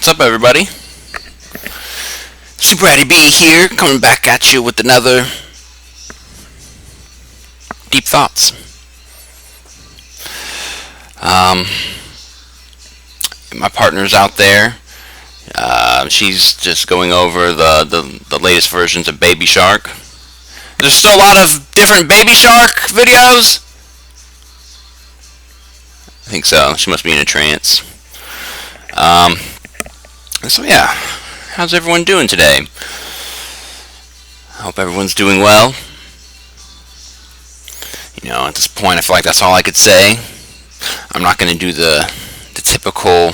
What's up, everybody? Super Eddie B here, coming back at you with another Deep Thoughts. My partner's out there. She's just going over the latest versions of Baby Shark. There's still a lot of different Baby Shark videos. I think so. She must be in a trance. So yeah, how's everyone doing today? I hope everyone's doing well. At this point, I feel like that's all I could say. I'm not going to do the typical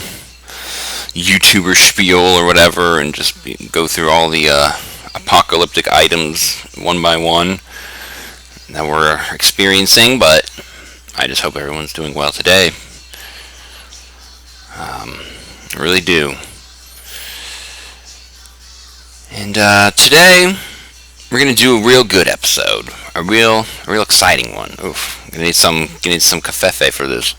YouTuber spiel or whatever and just go through all the apocalyptic items one by one that we're experiencing, but I just hope everyone's doing well today. I really do. And today we're gonna do a real good episode, a real exciting one. Oof, gonna need some cafefe for this.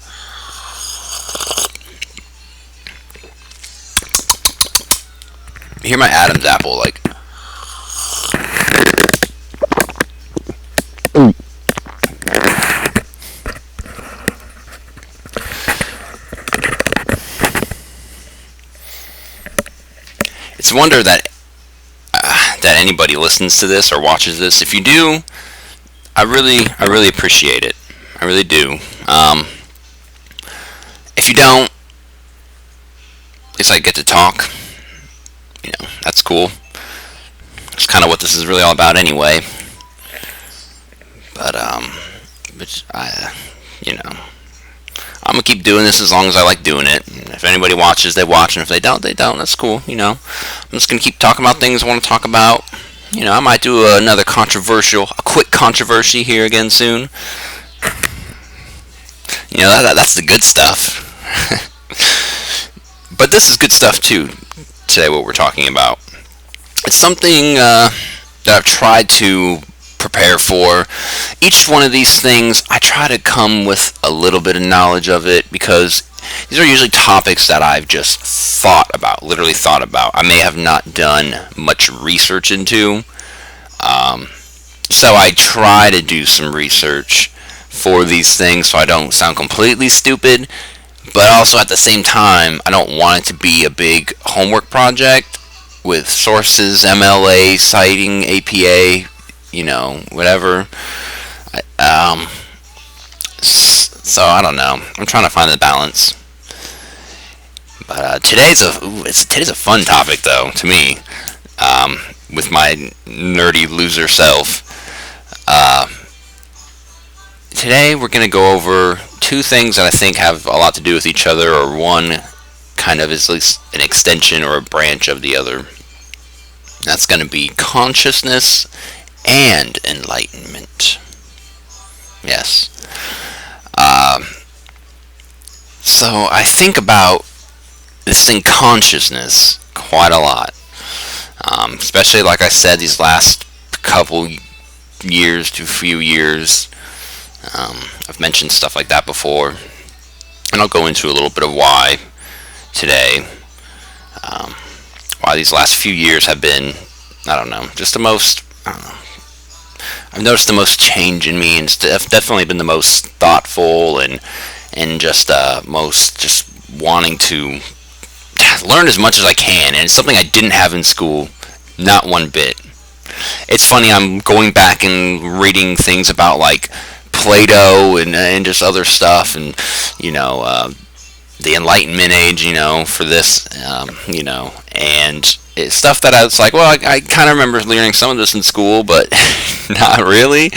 You hear my Adam's apple, like. It's a wonder that anybody listens to this or watches this. If you do, I really appreciate it. I really do. If you don't, at least I get to talk. That's cool. That's kind of what this is really all about anyway. But I'm gonna keep doing this as long as I like doing it. If anybody watches, they watch, and if they don't, they don't. That's cool. I'm just gonna keep talking about things I want to talk about. I might do a quick controversy here again soon. That's the good stuff. But this is good stuff too. Today, what we're talking about, it's something that I've tried to prepare for. Each one of these things, I try to come with a little bit of knowledge of it, because these are usually topics that I've just literally thought about. I may have not done much research into. So I try to do some research for these things so I don't sound completely stupid, but also at the same time, I don't want it to be a big homework project with sources, MLA, citing, APA, whatever. So I don't know. I'm trying to find the balance. But today's a fun topic, though, to me. With my nerdy loser self. Today we're going to go over two things that I think have a lot to do with each other, or one kind of is at least an extension or a branch of the other. That's going to be consciousness and enlightenment. Yes. So I think about this thing, consciousness, quite a lot. Especially, like I said, these last couple years to few years. I've mentioned stuff like that before, and I'll go into a little bit of why today. Why these last few years have been, I don't know, just the most, I've noticed the most change in me, and it's definitely been the most thoughtful and just most just wanting to learn as much as I can, and it's something I didn't have in school, not one bit. It's funny, I'm going back and reading things about like Plato and just other stuff, and the Enlightenment age, for this, and it's stuff that I was like, well, I kind of remember learning some of this in school, but not really.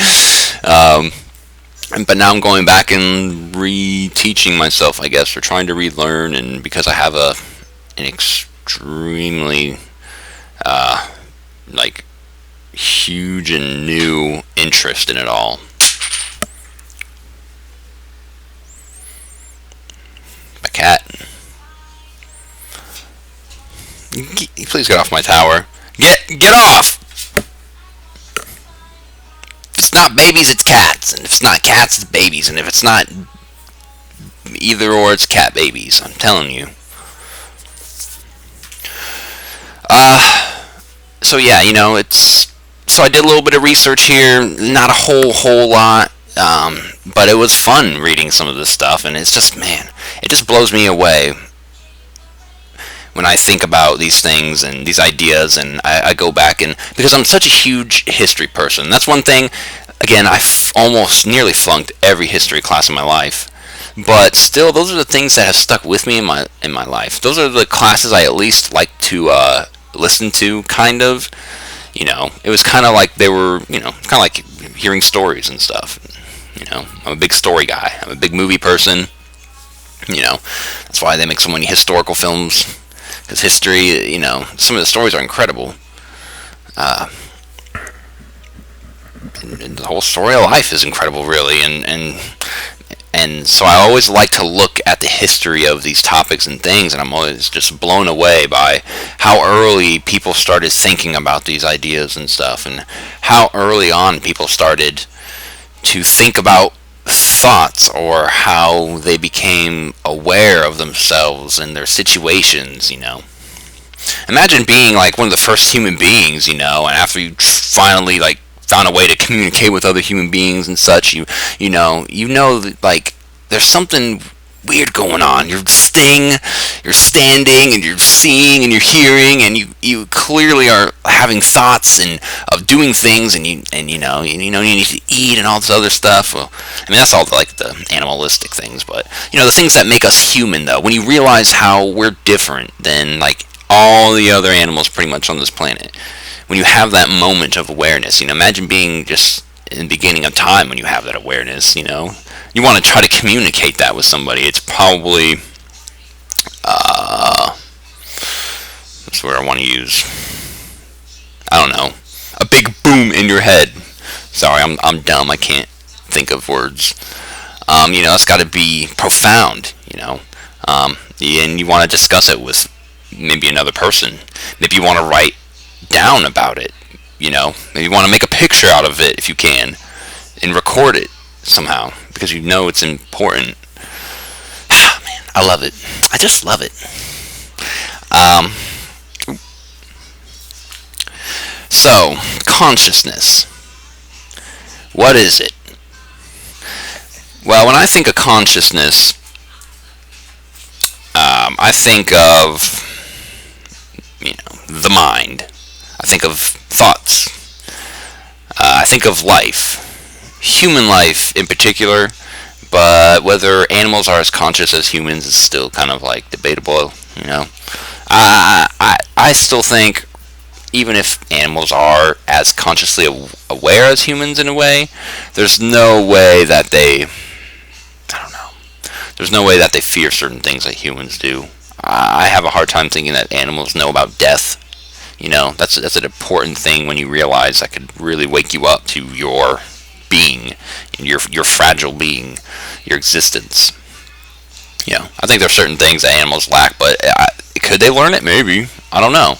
But now I'm going back and reteaching myself, I guess, or trying to relearn, and because I have an extremely huge and new interest in it all. My cat. Please get off my tower. Get off! If it's not babies, it's cats, and if it's not cats, it's babies, and if it's not either or, it's cat babies. I'm telling you. So yeah, it's so I did a little bit of research here, not a whole lot, but it was fun reading some of this stuff, and it's just, man, it just blows me away when I think about these things and these ideas, and I go back, and because I'm such a huge history person, that's one thing. Again, almost nearly flunked every history class in my life, but still, those are the things that have stuck with me in my life. Those are the classes I at least like to listen to, kind of. It was kind of like they were, kind of like hearing stories and stuff. I'm a big story guy. I'm a big movie person. That's why they make so many historical films. Because history, some of the stories are incredible. And the whole story of life is incredible, really. And so I always like to look at the history of these topics and things, and I'm always just blown away by how early people started thinking about these ideas and stuff, and how early on people started to think about thoughts, or how they became aware of themselves and their situations. Imagine being like one of the first human beings, and after you finally like found a way to communicate with other human beings and such, that, like, there's something weird going on. You're standing and you're seeing and you're hearing, and you clearly are having thoughts and of doing things, and you need to eat and all this other stuff. Well, I mean, that's all like the animalistic things, but the things that make us human, though, when you realize how we're different than like all the other animals pretty much on this planet, when you have that moment of awareness, imagine being just in the beginning of time when you have that awareness, you want to try to communicate that with somebody. It's probably, that's where I want to use, I don't know, a big boom in your head. Sorry, I'm dumb. I can't think of words. It's got to be profound, and you want to discuss it with maybe another person. Maybe you want to write down about it, maybe you want to make a picture out of it if you can, and record it somehow, because it's important. Man, I love it. I just love it. So, consciousness. What is it? Well, when I think of consciousness, I think of, the mind. I think of thoughts. I think of life. Human life in particular, but whether animals are as conscious as humans is still kind of like debatable, I still think, even if animals are as consciously aware as humans in a way, there's no way that there's no way that they fear certain things like humans do. I have a hard time thinking that animals know about death. That's an important thing when you realize that could really wake you up to your being, your fragile being, your existence. I think there's certain things that animals lack, but could they learn it? Maybe. I don't know.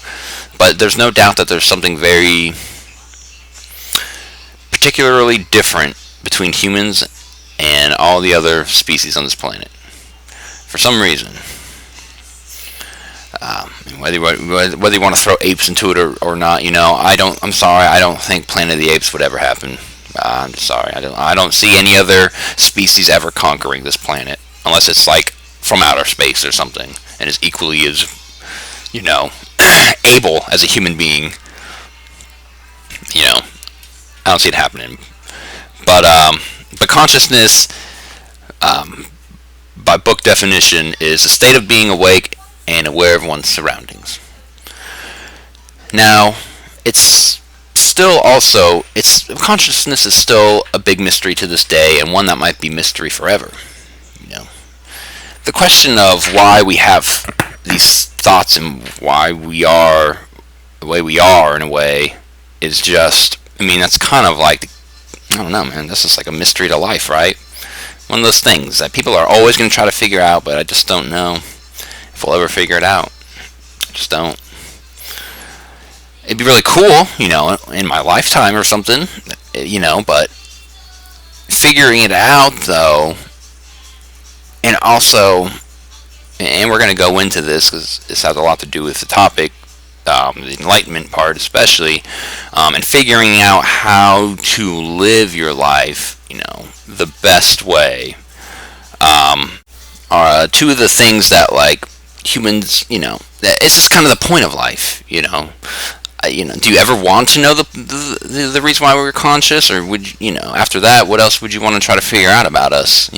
But there's no doubt that there's something very particularly different between humans and all the other species on this planet. For some reason. Whether you want to throw apes into it or not, I'm sorry, I don't think Planet of the Apes would ever happen. I'm sorry, I don't see any other species ever conquering this planet, unless it's like from outer space or something, and is equally as, able as a human being. I don't see it happening. But consciousness, by book definition, is a state of being awake and aware of one's surroundings. Now, consciousness is still a big mystery to this day, and one that might be mystery forever. The question of why we have these thoughts and why we are the way we are, in a way, is just, that's kind of like, I don't know, man, this is like a mystery to life, right? One of those things that people are always going to try to figure out, but I just don't know if we'll ever figure it out. I just don't. It'd be really cool, in my lifetime or something, but figuring it out, though, and also, and we're going to go into this because this has a lot to do with the topic, the Enlightenment part especially, and figuring out how to live your life, the best way, are two of the things that like humans, it's just kind of the point of life, do you ever want to know the reason why we were conscious, or would after that, what else would you want to try to figure out about us?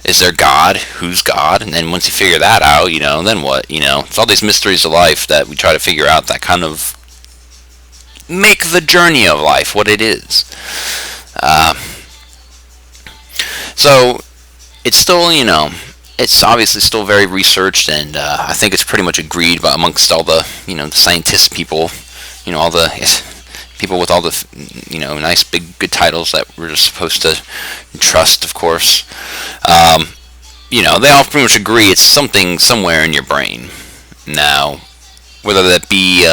Is there God? Who's God? And then once you figure that out, then what? It's all these mysteries of life that we try to figure out that kind of make the journey of life what it is. So it's still, it's obviously still very researched, and I think it's pretty much agreed by amongst all the, the scientist people, all the people with all the, nice big good titles that we're just supposed to trust, of course. They all pretty much agree it's something somewhere in your brain. Now, whether that be,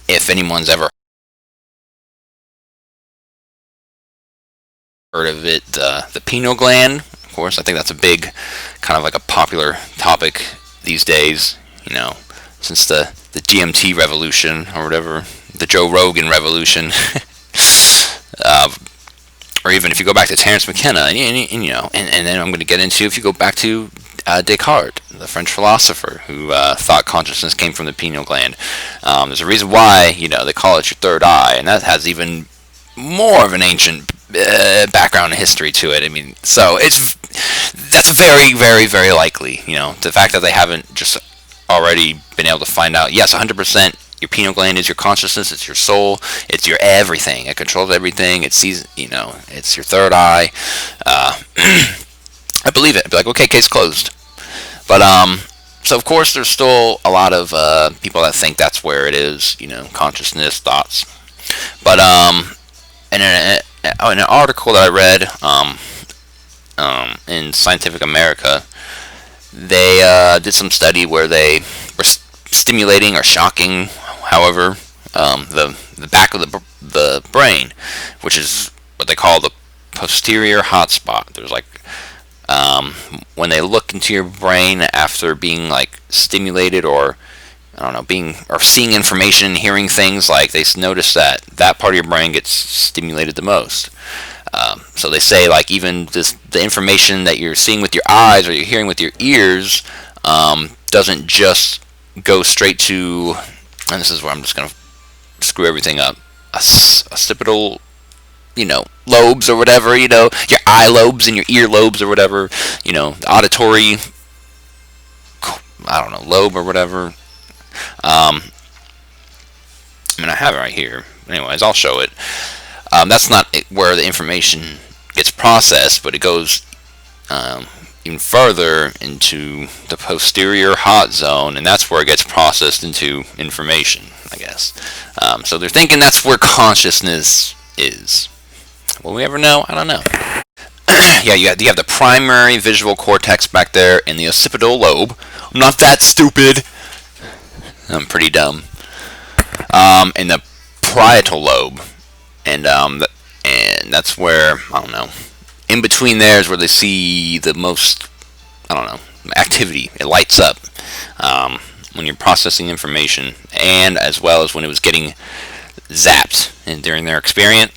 if anyone's ever heard of it, the pineal gland, of course, I think that's a big, kind of like a popular topic these days, since the GMT revolution, or whatever, the Joe Rogan revolution. Or even if you go back to Terence McKenna, and then I'm going to get into, if you go back to Descartes, the French philosopher who thought consciousness came from the pineal gland. There's a reason why, they call it your third eye, and that has even more of an ancient background and history to it. I mean, so that's very, very, very likely, the fact that they haven't just already been able to find out, yes, 100%, your pineal gland is your consciousness, it's your soul, it's your everything, it controls everything, it sees, it's your third eye. I believe it. I'd be like, okay, case closed. But, so of course there's still a lot of people that think that's where it is, consciousness, thoughts. But, in an article that I read in Scientific America, they did some study where they were stimulating or shocking, however, the back of the brain, which is what they call the posterior hotspot. There's like, when they look into your brain after being like stimulated, or I don't know, or seeing information, hearing things, like they notice that part of your brain gets stimulated the most. So they say, like, even the information that you're seeing with your eyes or you're hearing with your ears doesn't just go straight to, and this is where I'm just going to screw everything up, occipital, lobes or whatever, your eye lobes and your ear lobes or whatever, the auditory, I don't know, lobe or whatever. I have it right here. Anyways, I'll show it. That's not where the information gets processed, but it goes even further into the posterior hot zone, and that's where it gets processed into information, I guess. So they're thinking that's where consciousness is. Will we ever know? I don't know. Yeah, you have the primary visual cortex back there in the occipital lobe. I'm not that stupid. I'm pretty dumb. In the parietal lobe, and that's where, I don't know, in between there is where they see the most, I don't know, activity. It lights up when you're processing information, and as well as when it was getting zapped and during their experiment.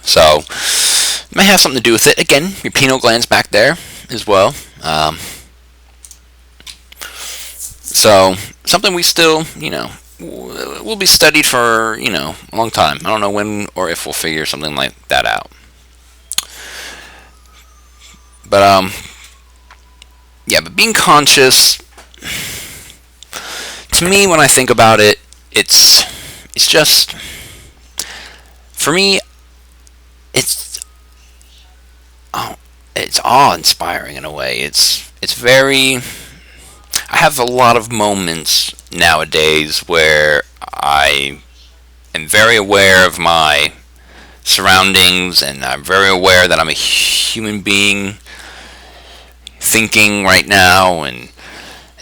So it may have something to do with it. Again, your pineal gland's back there as well. So something we still, will be studied for, a long time. I don't know when or if we'll figure something like that out. But, but being conscious, to me, when I think about it, it's just, for me, it's awe-inspiring in a way. It's very, I have a lot of moments nowadays where I am very aware of my surroundings, and I'm very aware that I'm a human being thinking right now, and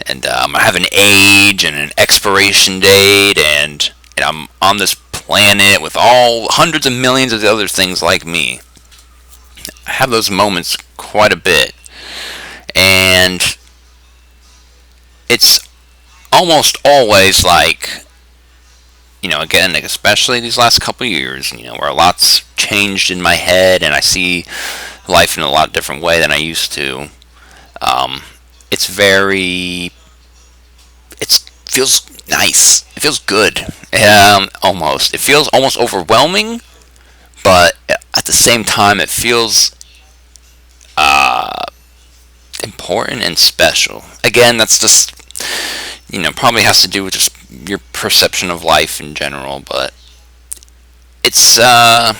I have an age and an expiration date, and I'm on this planet with all hundreds of millions of other things like me. I have those moments quite a bit, and it's almost always like, again, like, especially these last couple of years, where a lot's changed in my head and I see life in a lot different way than I used to. Um, it's very, it feels nice. It feels good. Almost. It feels almost overwhelming, but at the same time, it feels important and special. Again, that's just, probably has to do with just your perception of life in general, but it's, it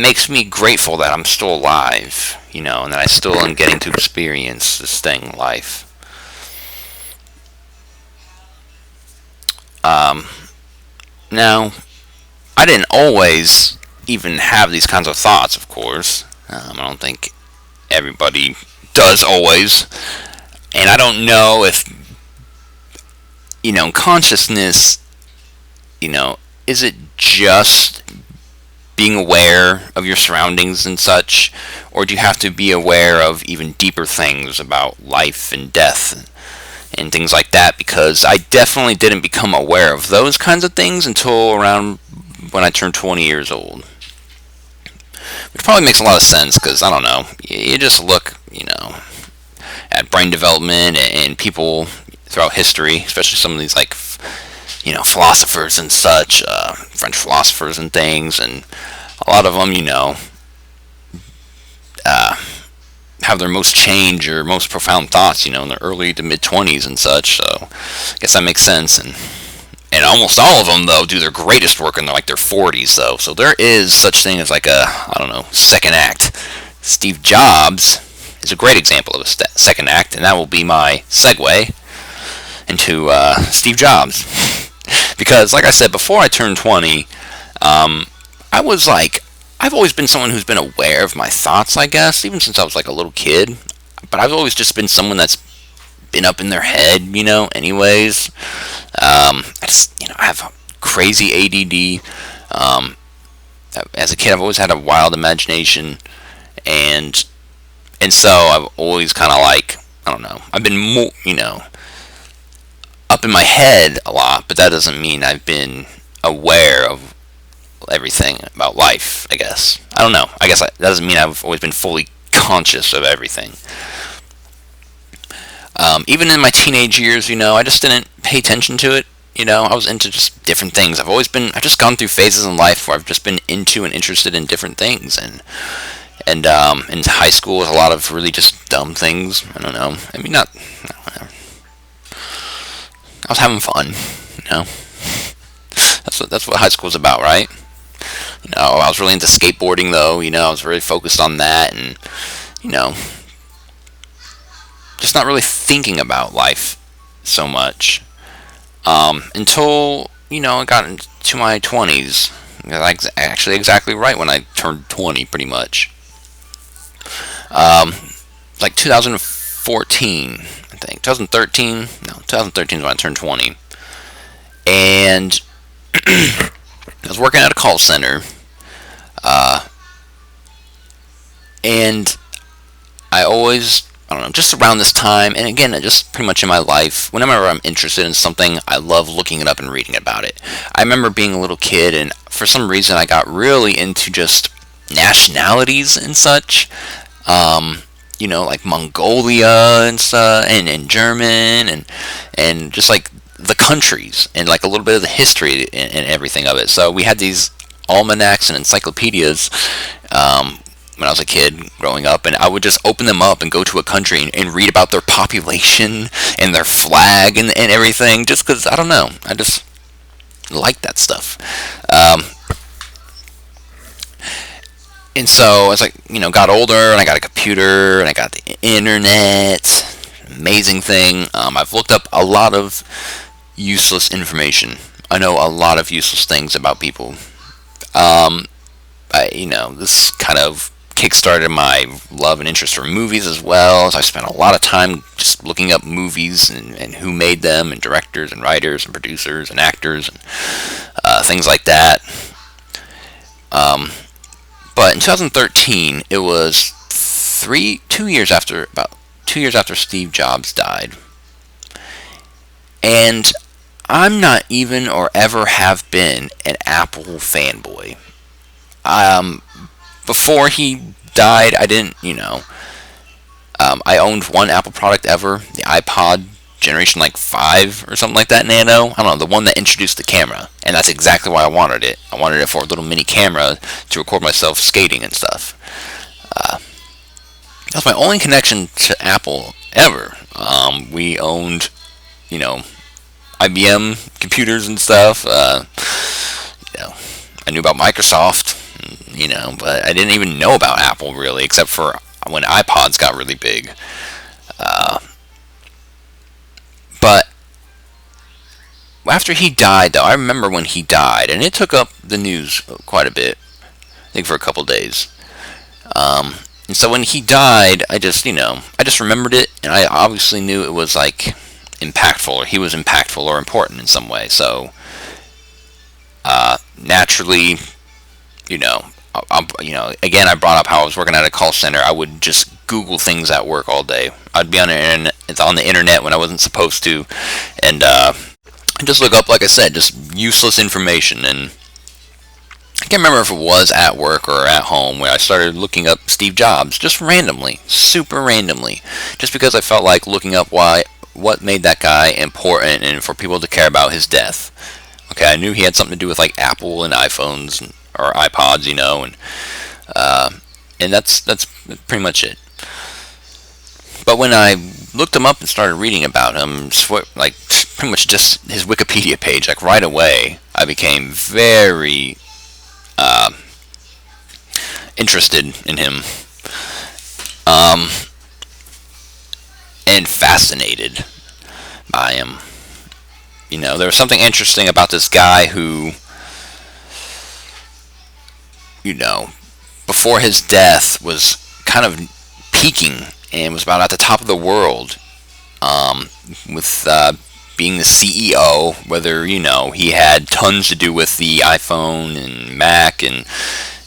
makes me grateful that I'm still alive, and that I still am getting to experience this thing, life. Um, Now, I didn't always even have these kinds of thoughts, of course. I don't think everybody does always. And I don't know if, consciousness, is it just being aware of your surroundings and such? Or do you have to be aware of even deeper things about life and death and things like that? Because I definitely didn't become aware of those kinds of things until around when I turned 20 years old. Which probably makes a lot of sense because, I don't know, you just look, at brain development and people throughout history, especially some of these, like, philosophers and such, French philosophers and things, and a lot of them, have their most change or most profound thoughts, in their early to mid 20s and such. So I guess that makes sense. And almost all of them, though, do their greatest work in their 40s, though. So there is such thing as like a, I don't know, second act. Steve Jobs is a great example of a second act, and that will be my segue into Steve Jobs. Because, like I said, before I turned 20, I was like, I've always been someone who's been aware of my thoughts, I guess, even since I was like a little kid. But I've always just been someone that's been up in their head, anyways. I have crazy ADD. As a kid, I've always had a wild imagination, and so I've always kind of like, I don't know, I've been more, up in my head a lot, but that doesn't mean I've been aware of everything about life, I guess. I don't know. I guess that doesn't mean I've always been fully conscious of everything. Even in my teenage years, I just didn't pay attention to it. I was into just different things. I've just gone through phases in life where I've just been into and interested in different things. And in high school was a lot of really just dumb things. I don't know. I mean, not, whatever. I was having fun, That's what high school's about, right? I was really into skateboarding, though. I was really focused on that, and just not really thinking about life so much until I got into my 20s. Actually, exactly right when I turned 20, pretty much. Like 2014, I think. 2013? No, 2013 is when I turned 20. And I was working at a call center. And I always, I don't know, just around this time, and again, just pretty much in my life, whenever I'm interested in something, I love looking it up and reading about it. I remember being a little kid, and for some reason, I got really into just nationalities and such. Like Mongolia and stuff, and German, and just like the countries, and like a little bit of the history and everything of it. So we had these almanacs and encyclopedias when I was a kid growing up, and I would just open them up and go to a country and read about their population and their flag and everything, just because, I don't know, I just like that stuff. And so as I, got older, and I got a computer, and I got the internet, amazing thing. I've looked up a lot of useless information. I know a lot of useless things about people. This kind of kickstarted my love and interest for movies as well. So I spent a lot of time just looking up movies and who made them, and directors and writers and producers and actors and things like that. But in 2013, it was about 2 years after Steve Jobs died. And I'm not even or ever have been an Apple fanboy. Um, Before he died, I didn't, I owned one Apple product ever, the iPod generation like 5 or something like that, Nano. I don't know, the one that introduced the camera. And that's exactly why I wanted it. I wanted it for a little mini camera to record myself skating and stuff. Uh, that's my only connection to Apple ever. We owned, you know, IBM computers and stuff. I knew about Microsoft, but I didn't even know about Apple really, except for when iPods got really big. Uh, but after he died, though, I remember when he died, and it took up the news quite a bit. I think for a couple days. And so when he died, I just remembered it, and I obviously knew it was like impactful, or he was impactful or important in some way. So naturally, again, I brought up how I was working at a call center. I would just Google things at work all day. I'd be on the internet when I wasn't supposed to, and just look up, like I said, just useless information. And I can't remember if it was at work or at home where I started looking up Steve Jobs, just randomly, super randomly, just because I felt like looking up what made that guy important and for people to care about his death. Okay, I knew he had something to do with like Apple and iPhones or iPods, and that's pretty much it. But when I looked him up and started reading about him, like pretty much just his Wikipedia page, like right away, I became very interested in him, and fascinated by him. There was something interesting about this guy who, before his death was kind of peaking and was about at the top of the world, with being the CEO, whether, he had tons to do with the iPhone and Mac and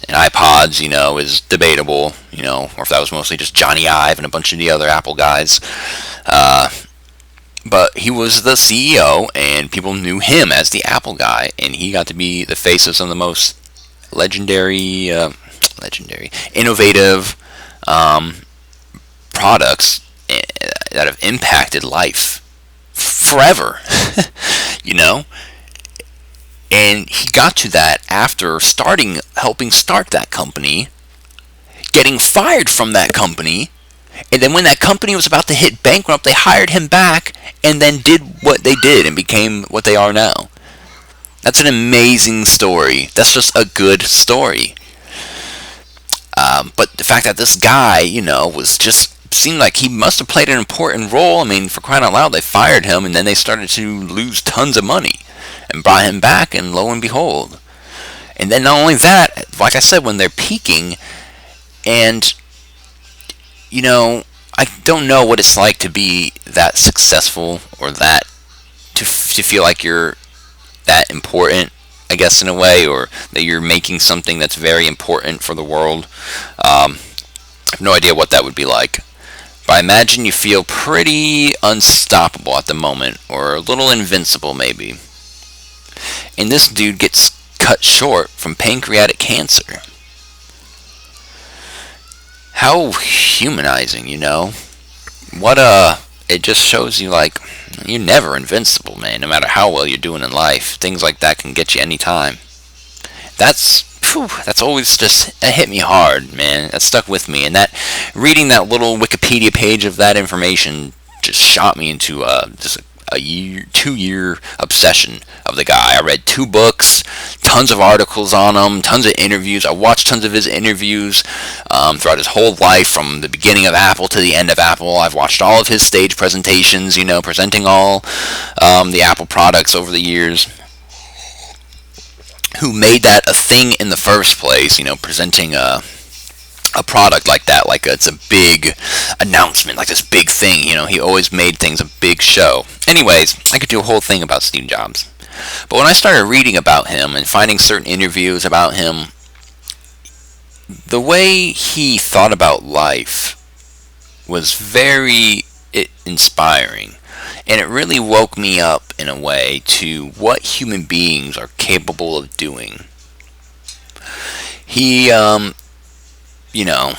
iPods, is debatable, or if that was mostly just Johnny Ive and a bunch of the other Apple guys. But he was the CEO, and people knew him as the Apple guy, and he got to be the face of some of the most legendary, innovative products that have impacted life forever, And he got to that after helping start that company, getting fired from that company, and then when that company was about to hit bankrupt, they hired him back and then did what they did and became what they are now. That's an amazing story. That's just a good story. But the fact that this guy, seemed like he must have played an important role. I mean, for crying out loud, they fired him and then they started to lose tons of money and brought him back, and lo and behold. And then not only that, like I said, when they're peaking, and I don't know what it's like to be that successful or that to feel like you're that important, I guess, in a way, or that you're making something that's very important for the world. I have no idea what that would be like. But I imagine you feel pretty unstoppable at the moment, or a little invincible maybe. And this dude gets cut short from pancreatic cancer. How humanizing, it just shows you, like, you're never invincible, man, no matter how well you're doing in life. Things like that can get you anytime. That's always just, it hit me hard, man. That stuck with me, and reading that little Wikipedia page of that information just shot me into just a 2-year obsession of the guy. I read 2 books, tons of articles on him, tons of interviews. I watched tons of his interviews throughout his whole life, from the beginning of Apple to the end of Apple. I've watched all of his stage presentations, presenting all the Apple products over the years. Who made that a thing in the first place, presenting a product like that, like it's a big announcement, like this big thing. He always made things a big show. Anyways, I could do a whole thing about Steve Jobs. But when I started reading about him and finding certain interviews about him, the way he thought about life was very inspiring. And it really woke me up in a way to what human beings are capable of doing. He, you know,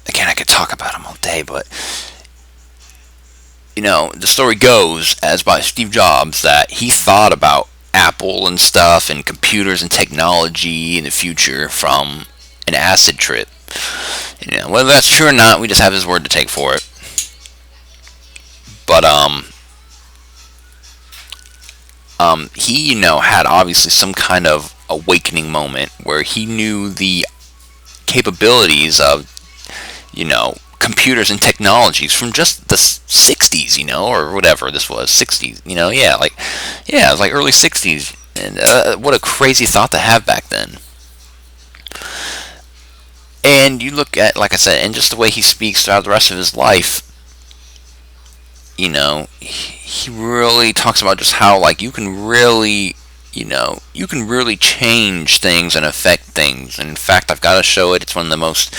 again, I could talk about him all day, but, the story goes, as by Steve Jobs, that he thought about Apple and stuff and computers and technology in the future from an acid trip. Whether that's true or not, we just have his word to take for it. But he had obviously some kind of awakening moment where he knew the capabilities of computers and technologies from just the 60s, or whatever this was, 60s, it was like early 60s, and what a crazy thought to have back then. And you look at, like I said, and just the way he speaks throughout the rest of his life, he really talks about just how, like, you can really change things and affect things. And in fact, I've got to show it. It's one of the most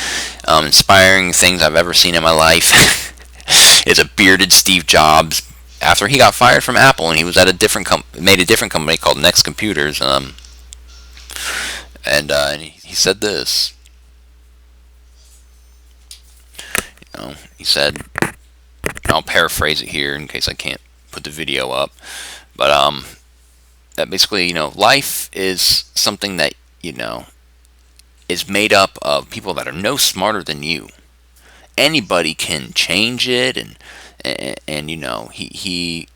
inspiring things I've ever seen in my life. It's a bearded Steve Jobs after he got fired from Apple, and he was at a different made a different company called Next Computers. And he said this. He said, I'll paraphrase it here in case I can't put the video up, but that basically, life is something that, is made up of people that are no smarter than you. Anybody can change it, and he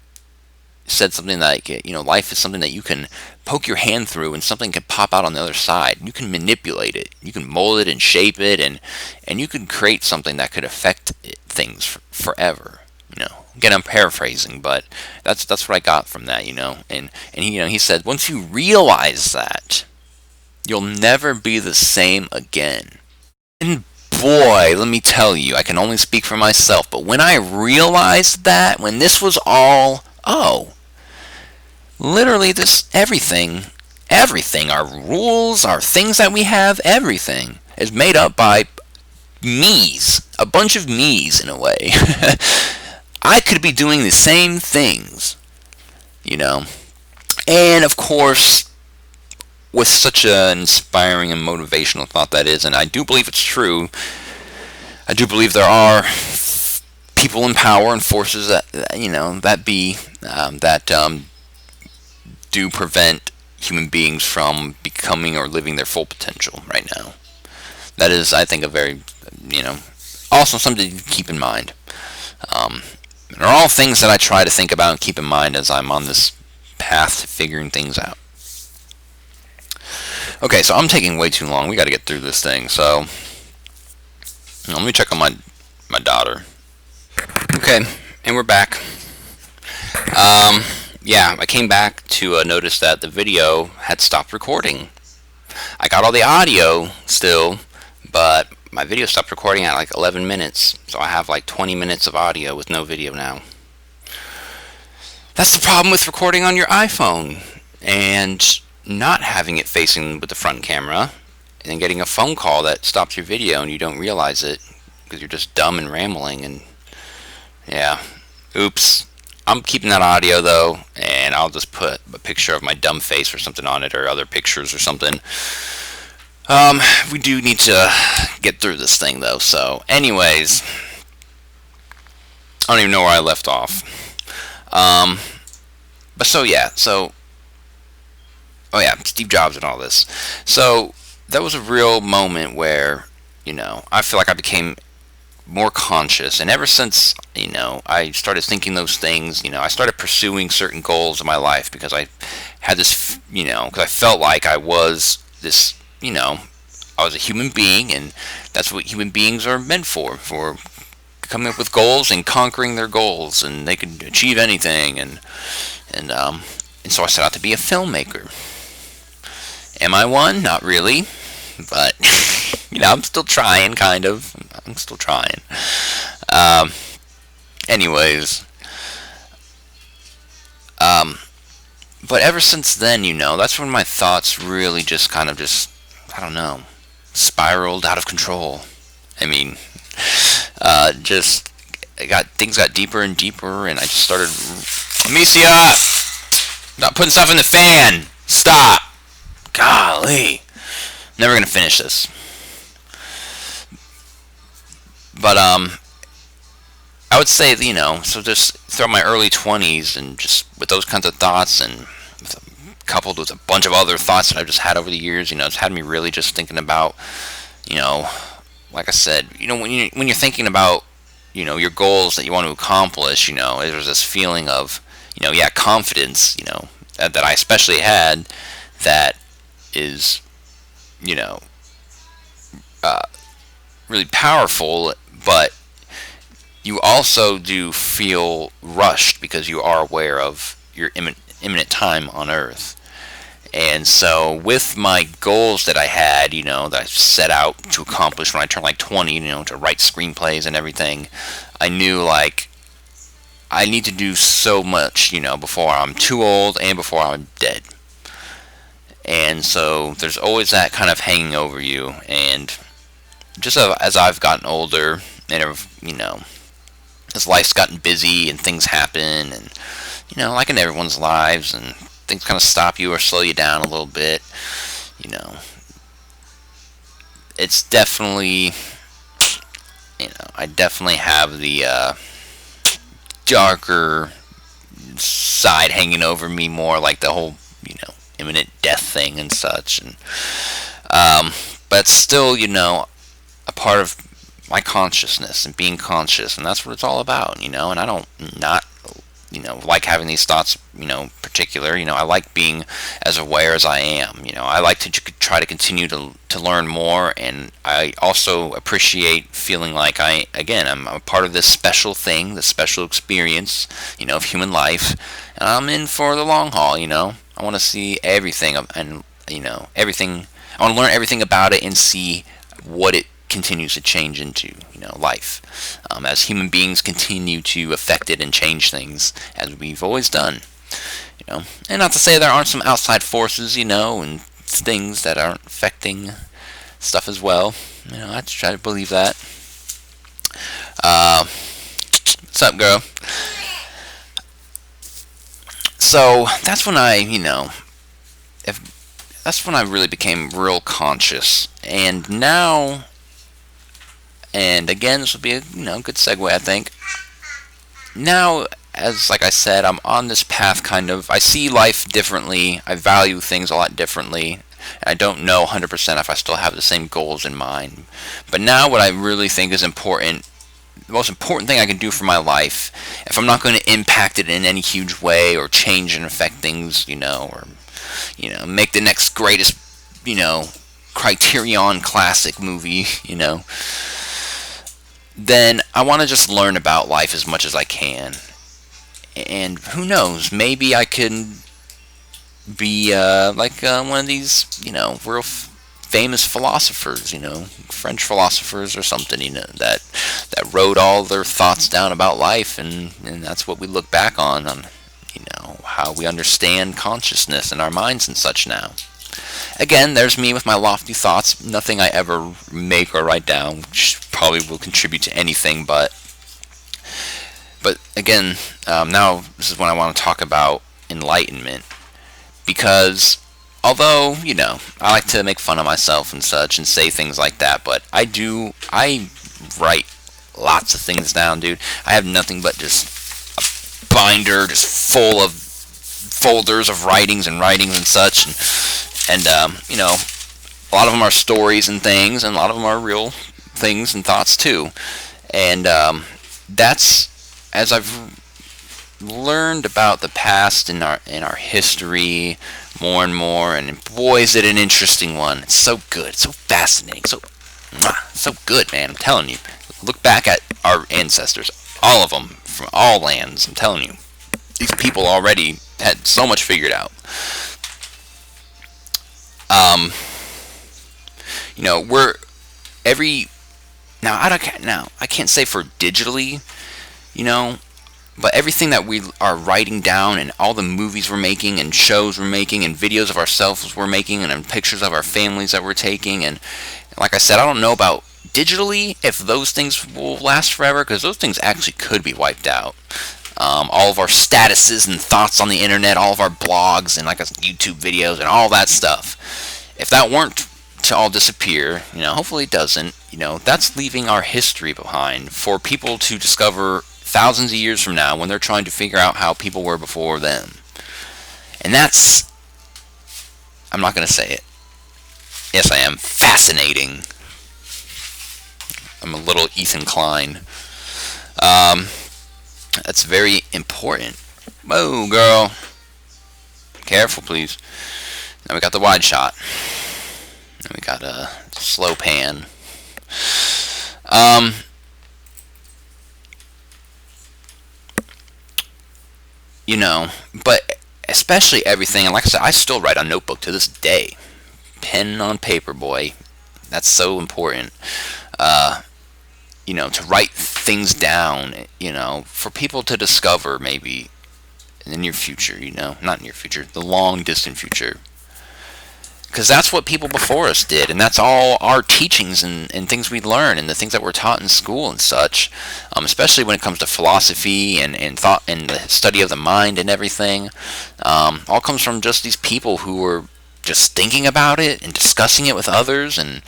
said something like, life is something that you can poke your hand through and something can pop out on the other side. You can manipulate it, you can mold it and shape it, and you can create something that could affect things forever. Again, I'm paraphrasing, but that's what I got from that. And he said, once you realize that, you'll never be the same again. And boy, let me tell you, I can only speak for myself, but when I realized that, when this was all, literally this everything, our rules, our things that we have, everything is made up by me's, a bunch of me's in a way. I could be doing the same things, and of course, with such an inspiring and motivational thought that is, and I do believe it's true, I do believe there are people in power and forces that do prevent human beings from becoming or living their full potential right now. That is, I think, a very, also something to keep in mind. Are all things that I try to think about and keep in mind as I'm on this path to figuring things out. Okay, so I'm taking way too long. We got to get through this thing. So let me check on my daughter. Okay, and we're back. Yeah, I came back to notice that the video had stopped recording. I got all the audio still, but my video stopped recording at like 11 minutes, so I have like 20 minutes of audio with no video now. That's the problem with recording on your iPhone and not having it facing with the front camera, and then getting a phone call that stops your video and you don't realize it because you're just dumb and rambling. And yeah, oops. I'm keeping that audio though, and I'll just put a picture of my dumb face or something on it, or other pictures or something. We do need to get through this thing though, so anyways, I don't even know where I left off. But so yeah, Steve Jobs and all this. So that was a real moment where, I feel like I became more conscious, and ever since, I started thinking those things, I started pursuing certain goals in my life because I had this, because I felt like I was this, I was a human being, and that's what human beings are meant for coming up with goals and conquering their goals, and they can achieve anything, and so I set out to be a filmmaker. Am I one? Not really, but I'm still trying, kind of. I'm still trying. Anyways, but ever since then, that's when my thoughts really just kind of I don't know, spiraled out of control. I mean, just things got deeper and deeper, and I just started. Amicia, not putting stuff in the fan. Stop. Golly, never gonna finish this. But I would say, so just throughout my early 20s, and just with those kinds of thoughts, and coupled with a bunch of other thoughts that I've just had over the years, it's had me really just thinking about, like I said, when you're thinking about, your goals that you want to accomplish, there's this feeling of, confidence, that I especially had, that is, uh, really powerful, but you also do feel rushed because you are aware of your imminent time on Earth. And so, with my goals that I had, that I set out to accomplish when I turned like 20, to write screenplays and everything, I knew like I need to do so much, before I'm too old and before I'm dead. And so, there's always that kind of hanging over you. And just as I've gotten older, and as life's gotten busy and things happen, and like in everyone's lives, and things kind of stop you or slow you down a little bit, it's definitely, I definitely have the darker side hanging over me, more like the whole, imminent death thing and such, and but still, a part of my consciousness and being conscious, and that's what it's all about, and I don't not like having these thoughts, particular, I like being as aware as I am, I like to try to continue to learn more, and I also appreciate feeling like I'm a part of this special thing, this special experience, of human life, and I'm in for the long haul, I want to see everything, and, everything, I want to learn everything about it and see what it continues to change into, life, as human beings continue to affect it and change things, as we've always done, and not to say there aren't some outside forces, and things that aren't affecting stuff as well, I try to believe that. What's up, girl? So that's when that's when I really became real conscious, and now. And again, this will be a good segue, I think. Now, as like I said, I'm on this path, kind of. I see life differently. I value things a lot differently. And I don't know 100% if I still have the same goals in mind. But now, what I really think is important, the most important thing I can do for my life, if I'm not going to impact it in any huge way or change and affect things, or make the next greatest, Criterion classic movie, then I want to just learn about life as much as I can. And who knows, maybe I can be like one of these, real famous philosophers, French philosophers or something, that wrote all their thoughts down about life, and that's what we look back on, how we understand consciousness and our minds and such now. Again, there's me with my lofty thoughts. Nothing I ever make or write down which probably will contribute to anything, but again, now this is when I want to talk about enlightenment, because although, I like to make fun of myself and such and say things like that, but I write lots of things down, dude. I have nothing but just a binder just full of folders of writings and such, and a lot of them are stories and things, and a lot of them are real things and thoughts too. And that's, as I've learned about the past in our history more and more, and boy, is it an interesting one. It's so good, it's so fascinating, so good, man. I'm telling you, look back at our ancestors, all of them from all lands. I'm telling you, these people already had so much figured out. We're every now I can't say for digitally, but everything that we are writing down, and all the movies we're making and shows we're making and videos of ourselves we're making and pictures of our families that we're taking, and like I said, I don't know about digitally, if those things will last forever, because those things actually could be wiped out. All of our statuses and thoughts on the internet, all of our blogs and like YouTube videos and all that stuff. If that weren't to all disappear, hopefully it doesn't, that's leaving our history behind for people to discover thousands of years from now when they're trying to figure out how people were before them. And that's, I'm not going to say it. Yes, I am. Fascinating. I'm a little Ethan Klein. That's very important. Whoa, girl. Careful, please. Now we got the wide shot. Now we got a slow pan. But especially everything, and like I said, I still write on notebook to this day. Pen on paper, boy. That's so important. To write things down, for people to discover maybe in the near future, not near future, the long distant future. Because that's what people before us did, and that's all our teachings and things we learn and the things that we're taught in school and such, especially when it comes to philosophy and thought and the study of the mind and everything. All comes from just these people who were just thinking about it and discussing it with others, and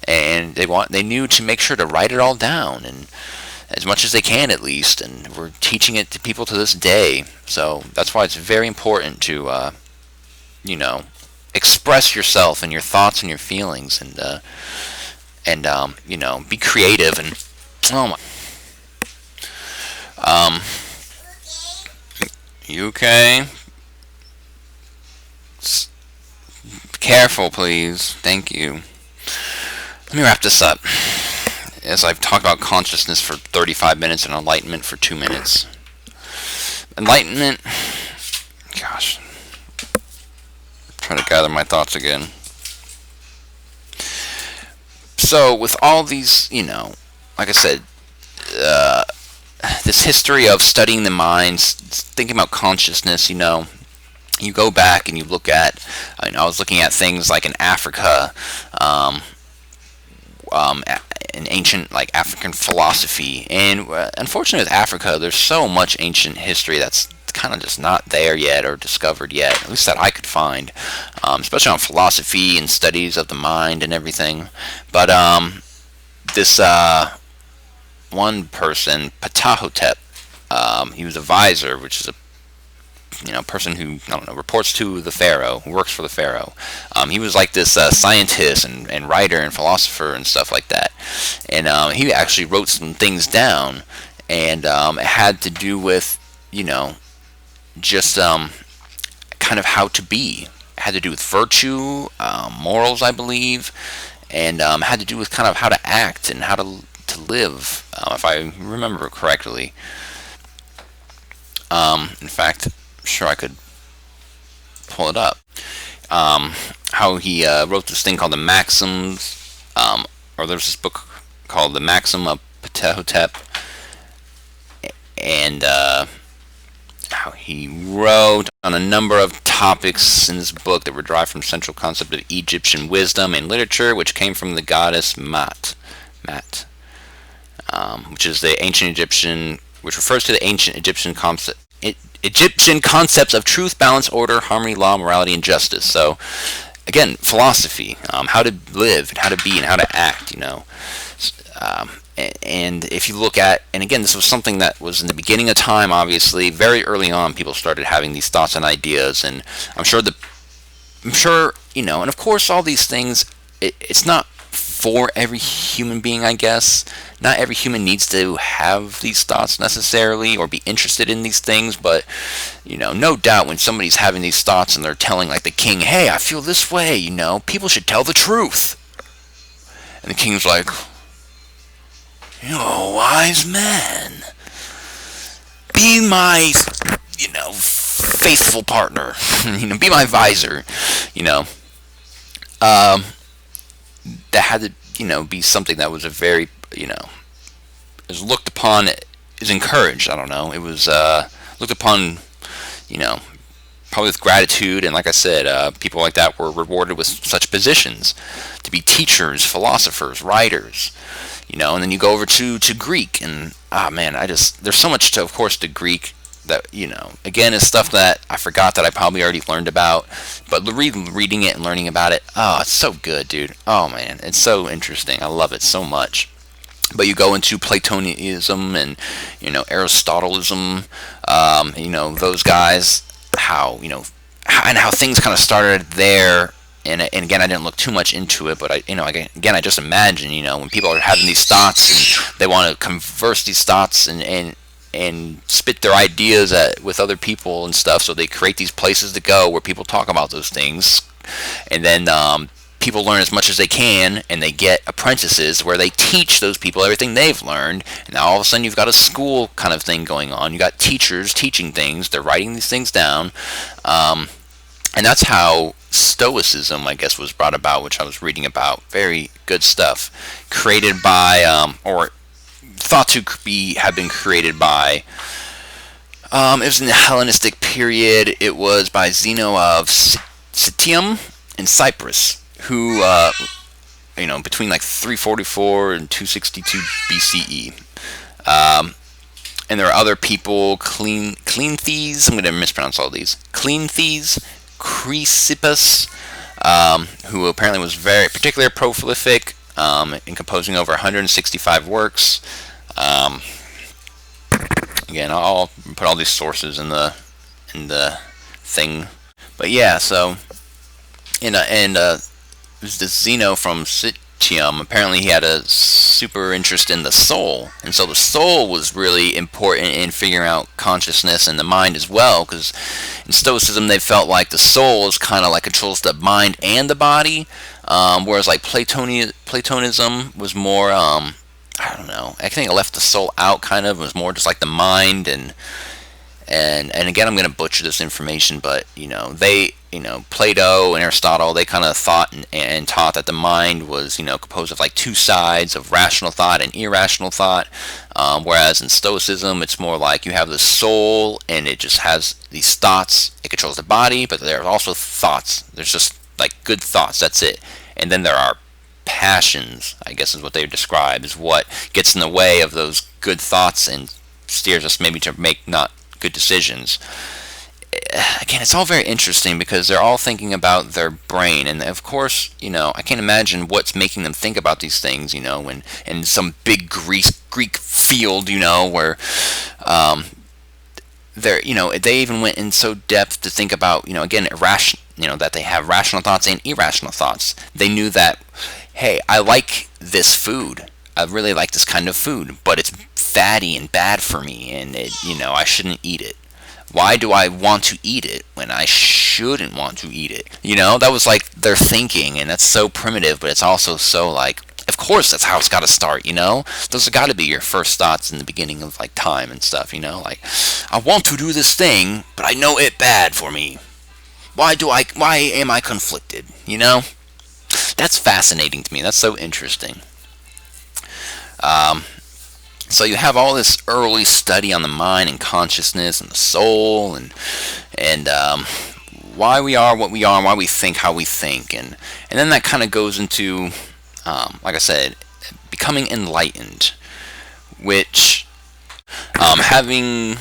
they knew to make sure to write it all down, and as much as they can at least, and we're teaching it to people to this day. So that's why it's very important to express yourself and your thoughts and your feelings, and be creative. And oh my, you okay? Careful, please. Thank you. Let me wrap this up. As I've talked about consciousness for 35 minutes and enlightenment for 2 minutes. Enlightenment, gosh, I'm trying to gather my thoughts again. So with all these, like I said, this history of studying the minds, thinking about consciousness, you go back and you look at, I was looking at things like in Africa, in ancient like African philosophy, and unfortunately with Africa, there's so much ancient history that's kind of just not there yet or discovered yet, at least that I could find, especially on philosophy and studies of the mind and everything. But this one person, Ptahhotep, he was a vizier, which is a person who, reports to the pharaoh, who works for the pharaoh. He was like this scientist and writer and philosopher and stuff like that. And he actually wrote some things down, and it had to do with, just kind of how to be. It had to do with virtue, morals, I believe, and had to do with kind of how to act and how to live, if I remember correctly. In fact, I'm sure I could pull it up. How he wrote this thing called the Maxims, or there's this book called the Maxim of Ptahhotep, and how he wrote on a number of topics in this book that were derived from central concept of Egyptian wisdom and literature, which came from the goddess Mat, which is the ancient Egyptian, which refers to the ancient Egyptian concepts of truth, balance, order, harmony, law, morality, and justice. So, again, philosophy, how to live, and how to be, and how to act, and if you look at, and again, this was something that was in the beginning of time, obviously, very early on, people started having these thoughts and ideas, and I'm sure, and of course, all these things, it's not for every human being, I guess. Not every human needs to have these thoughts necessarily or be interested in these things, but no doubt when somebody's having these thoughts and they're telling like the king, hey, I feel this way, people should tell the truth. And the king's like, you're a wise man. Be my, faithful partner. Be my visor. That had to, be something that was a very, is looked upon, is encouraged. I don't know. It was looked upon, probably with gratitude. And like I said, people like that were rewarded with such positions to be teachers, philosophers, writers. And then you go over to Greek, and man, there's so much to, of course, to Greek that, again, is stuff that I forgot that I probably already learned about, but reading it and learning about it, oh, it's so good, dude. Oh man, it's so interesting. I love it so much. But you go into Platonism and Aristotleism, those guys, how things kind of started there. And again, I didn't look too much into it, but I just imagine, when people are having these thoughts and they want to converse these thoughts and spit their ideas with other people and stuff, so they create these places to go where people talk about those things, and then people learn as much as they can, and they get apprentices where they teach those people everything they've learned, and now all of a sudden you've got a school kind of thing going on. You got teachers teaching things, they're writing these things down, and that's how Stoicism, I guess, was brought about, which I was reading about. Very good stuff, created by, or thought to have been created by, it was in the Hellenistic period. It was by Zeno of Citium in Cyprus, who, between like 344 and 262 BCE. And there are other people, Cleanthes, I'm going to mispronounce all these, Cleanthes, Chrysippus, who apparently was very particularly prolific in composing over 165 works. Again, I'll put all these sources in the thing. But yeah, so the Zeno from Citium, apparently he had a super interest in the soul, and so the soul was really important in figuring out consciousness and the mind as well, because in Stoicism they felt like the soul is kind of like controls the mind and the body, whereas like Platonism was more, I don't know, I think it left the soul out kind of, it was more just like the mind, and again, I'm going to butcher this information, but Plato and Aristotle, they kind of thought and taught that the mind was composed of like two sides of rational thought and irrational thought, whereas in Stoicism it's more like you have the soul and it just has these thoughts. It controls the body, but there are also thoughts. There's just like good thoughts, that's it. And then there are passions, I guess is what they describe, is what gets in the way of those good thoughts and steers us maybe to make not good decisions. Again, it's all very interesting because they're all thinking about their brain, and of course, I can't imagine what's making them think about these things, in some big Greek field, where they even went in so depth to think about, again, that they have rational thoughts and irrational thoughts. They knew that, hey, I like this food. I really like this kind of food, but it's fatty and bad for me, and I shouldn't eat it. Why do I want to eat it when I shouldn't want to eat it? That was like their thinking, and that's so primitive, but it's also so like, of course that's how it's got to start, Those have got to be your first thoughts in the beginning of like time and stuff, like, I want to do this thing, but I know it bad for me. Why am I conflicted, That's fascinating to me. That's so interesting. So you have all this early study on the mind and consciousness and the soul and why we are what we are and why we think how we think, and then that kind of goes into, like I said, becoming enlightened, which having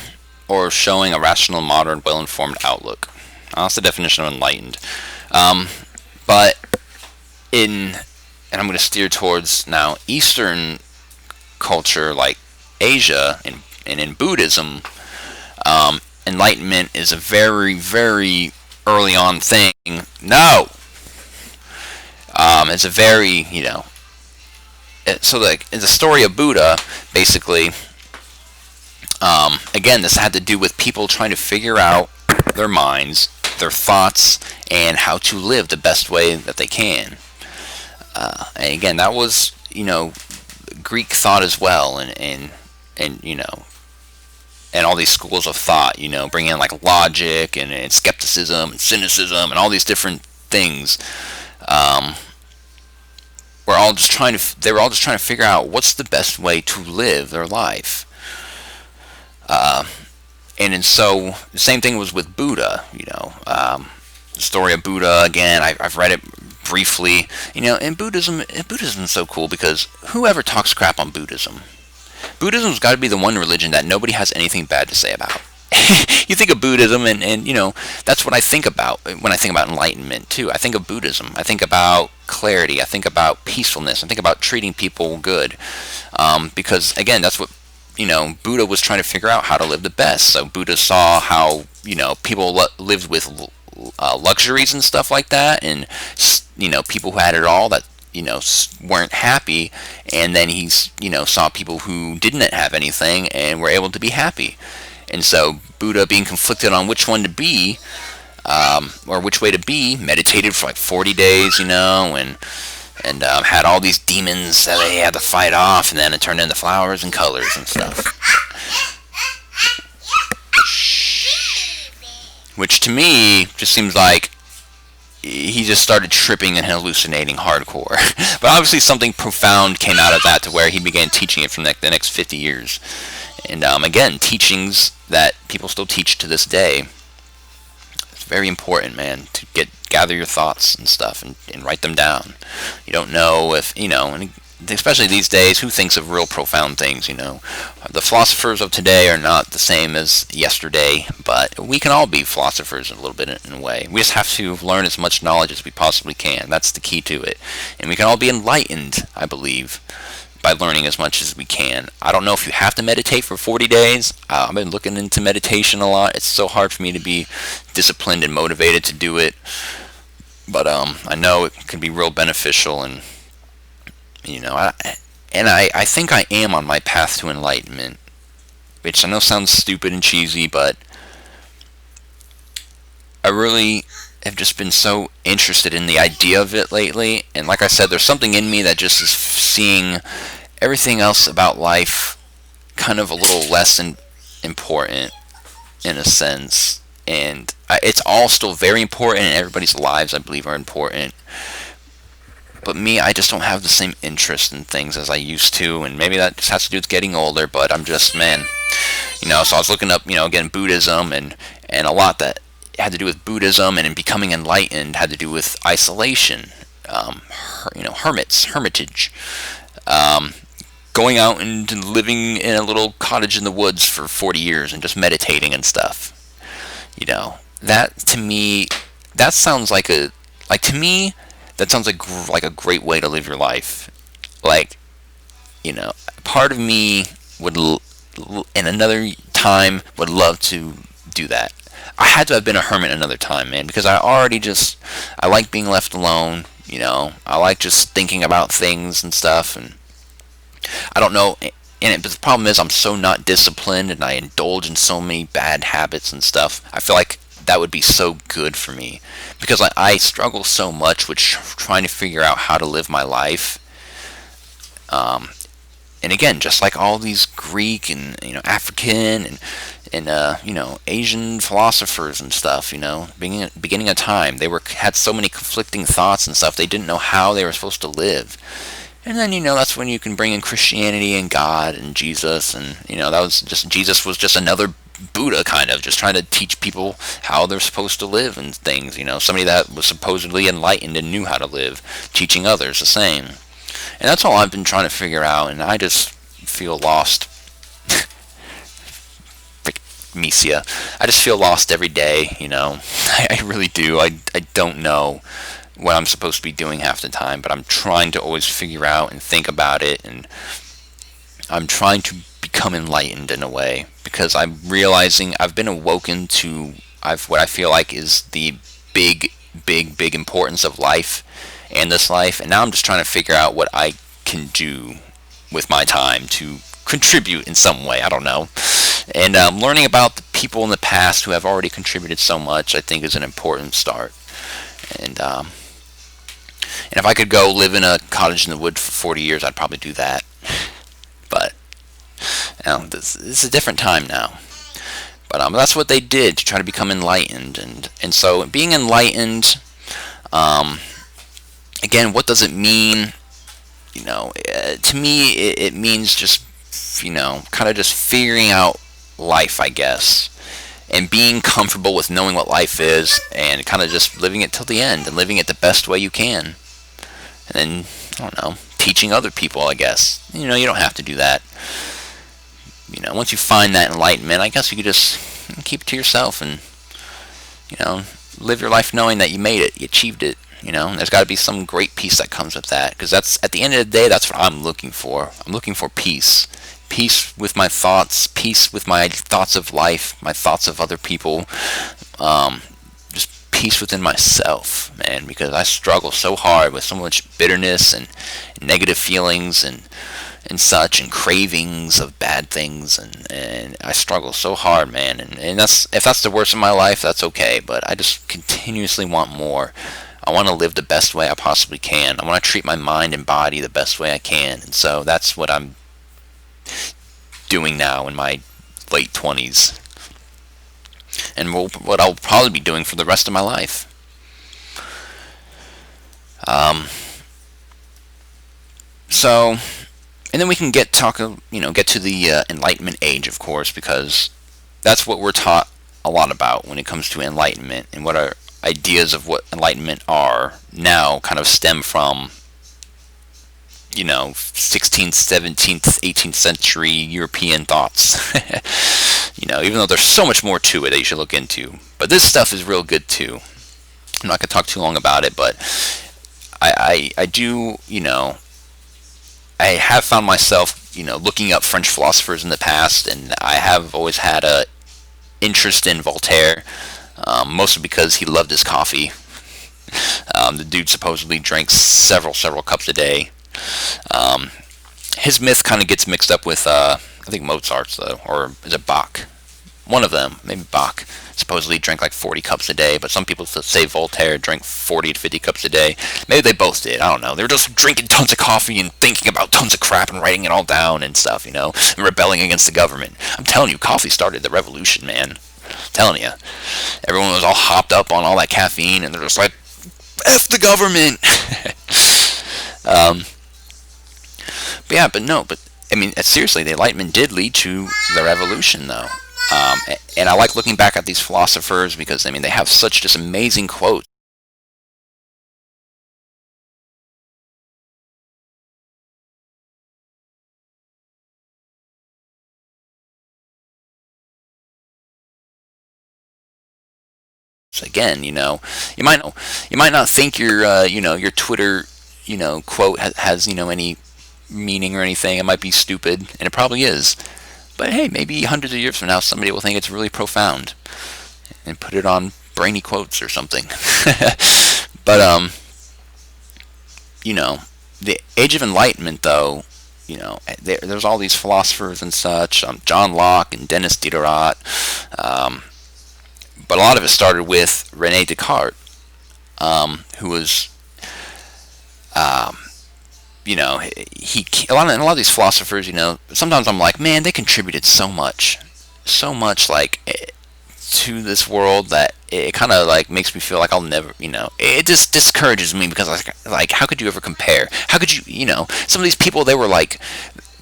or showing a rational, modern, well-informed outlook. That's the definition of enlightened. But and I'm going to steer towards now Eastern culture like Asia and in Buddhism, enlightenment is a very, very early on thing. No! It's a very, so like in the story of Buddha, basically, again, this had to do with people trying to figure out their minds, their thoughts, and how to live the best way that they can. And again, that was, Greek thought as well, and all these schools of thought, bringing in like logic and skepticism and cynicism and all these different things. They were all just trying to figure out what's the best way to live their life. And so the same thing was with Buddha. The story of Buddha, again, I've read it briefly, in Buddhism is so cool because whoever talks crap on Buddhism, Buddhism's got to be the one religion that nobody has anything bad to say about. You think of Buddhism, and that's what I think about when I think about enlightenment too. I think of Buddhism. I think about clarity. I think about peacefulness. I think about treating people good, because again, that's what Buddha was trying to figure out, how to live the best. So Buddha saw how people lived with luxuries and stuff like that, and people who had it all that weren't happy, and then he's saw people who didn't have anything and were able to be happy. And so Buddha, being conflicted on which one to be, or which way to be, meditated for like 40 days, and had all these demons that he had to fight off, and then it turned into flowers and colors and stuff. Which to me just seems like he just started tripping and hallucinating hardcore. But obviously something profound came out of that to where he began teaching it for the next 50 years. And again, teachings that people still teach to this day. It's very important, man, to gather your thoughts and stuff and write them down. You don't know if, and especially these days, who thinks of real profound things, The philosophers of today are not the same as yesterday, but we can all be philosophers a little bit in a way. We just have to learn as much knowledge as we possibly can. That's the key to it. And we can all be enlightened, I believe, by learning as much as we can. I don't know if you have to meditate for 40 days. I've been looking into meditation a lot. It's so hard for me to be disciplined and motivated to do it. But I know it can be real beneficial, and I think I am on my path to enlightenment, which I know sounds stupid and cheesy, but I really have just been so interested in the idea of it lately. And like I said, there's something in me that just is seeing everything else about life kind of a little less important in a sense. And it's all still very important, and everybody's lives, I believe, are important. But me, I just don't have the same interest in things as I used to, and maybe that just has to do with getting older, but I'm just, man, so I was looking up, again, Buddhism, and a lot that had to do with Buddhism and in becoming enlightened had to do with isolation, hermitage, going out and living in a little cottage in the woods for 40 years and just meditating and stuff. That to me, that sounds like that sounds like a great way to live your life. Part of me would, in another time, would love to do that. I had to have been a hermit another time, man, because I like being left alone. I like just thinking about things and stuff, and I don't know. But the problem is, I'm so not disciplined, and I indulge in so many bad habits and stuff. I feel like that would be so good for me, because I struggle so much with trying to figure out how to live my life. And again, just like all these Greek and African and Asian philosophers and stuff, beginning of time, had so many conflicting thoughts and stuff. They didn't know how they were supposed to live. And then that's when you can bring in Christianity and God and Jesus, and Jesus was just another Buddha, kind of just trying to teach people how they're supposed to live and things. Somebody that was supposedly enlightened and knew how to live, teaching others the same. And that's all I've been trying to figure out, and I just feel lost. Misia. I just feel lost every day, I really do. I don't know what I'm supposed to be doing half the time, but I'm trying to always figure out and think about it, and I'm trying to become enlightened in a way, because I'm realizing I've been awoken to what I feel like is the big importance of life and this life, and now I'm just trying to figure out what I can do with my time to contribute in some way. I don't know. And learning about the people in the past who have already contributed so much, I think, is an important start. And if I could go live in a cottage in the wood for 40 years, I'd probably do that. But this is a different time now. But that's what they did to try to become enlightened. And so being enlightened, again, what does it mean? To me, it means just, kind of just figuring out life, I guess. and being comfortable with knowing what life is and kind of just living it till the end and living it the best way you can. And then, I don't know, teaching other people, I guess. You know, you don't have to do that. You know, once you find that enlightenment, I guess you could just keep it to yourself and, you know, live your life knowing that you made it, you achieved it. You know, and there's got to be some great peace that comes with that, because that's, at the end of the day, that's what I'm looking for. I'm looking for peace. Peace with my thoughts, peace with my thoughts of life, my thoughts of other people, just peace within myself, man, because I struggle so hard with so much bitterness and negative feelings and such, and cravings of bad things, and I struggle so hard, man, and that's, if that's the worst of my life, that's okay, but I just continuously want more. I want to live the best way I possibly can. I want to treat my mind and body the best way I can, and so that's what I'm doing now in my late 20s, and what I'll probably be doing for the rest of my life. So, and then we can get to the Enlightenment age, of course, because that's what we're taught a lot about when it comes to enlightenment, and what our ideas of what enlightenment are now kind of stem from, 16th, 17th, 18th century European thoughts. Even though there's so much more to it that you should look into. But this stuff is real good too. I'm not going to talk too long about it, but I do, I have found myself, looking up French philosophers in the past, and I have always had a interest in Voltaire, mostly because he loved his coffee. The dude supposedly drank several cups a day. His myth kind of gets mixed up with, I think Mozart's, though, or is it Bach? One of them, maybe Bach, supposedly drank like 40 cups a day, but some people say Voltaire drank 40 to 50 cups a day. Maybe they both did, I don't know. They were just drinking tons of coffee and thinking about tons of crap and writing it all down and stuff, and rebelling against the government. I'm telling you, coffee started the revolution, man. I'm telling you. Everyone was all hopped up on all that caffeine, and they're just like, F the government! But I mean, seriously, the Enlightenment did lead to the revolution, though. And I like looking back at these philosophers because, I mean, they have such just amazing quotes. Again, you might not think your Twitter, quote has any meaning or anything. It might be stupid, and it probably is. But hey, maybe hundreds of years from now, somebody will think it's really profound and put it on brainy quotes or something. But the Age of Enlightenment, though, there's all these philosophers and such, John Locke and Denis Diderot. But a lot of it started with Rene Descartes, who was, a lot of these philosophers, sometimes I'm like, man, they contributed so much, like, to this world that it kind of like makes me feel like I'll never, it just discourages me because like, how could you ever compare? How could you, some of these people, they were like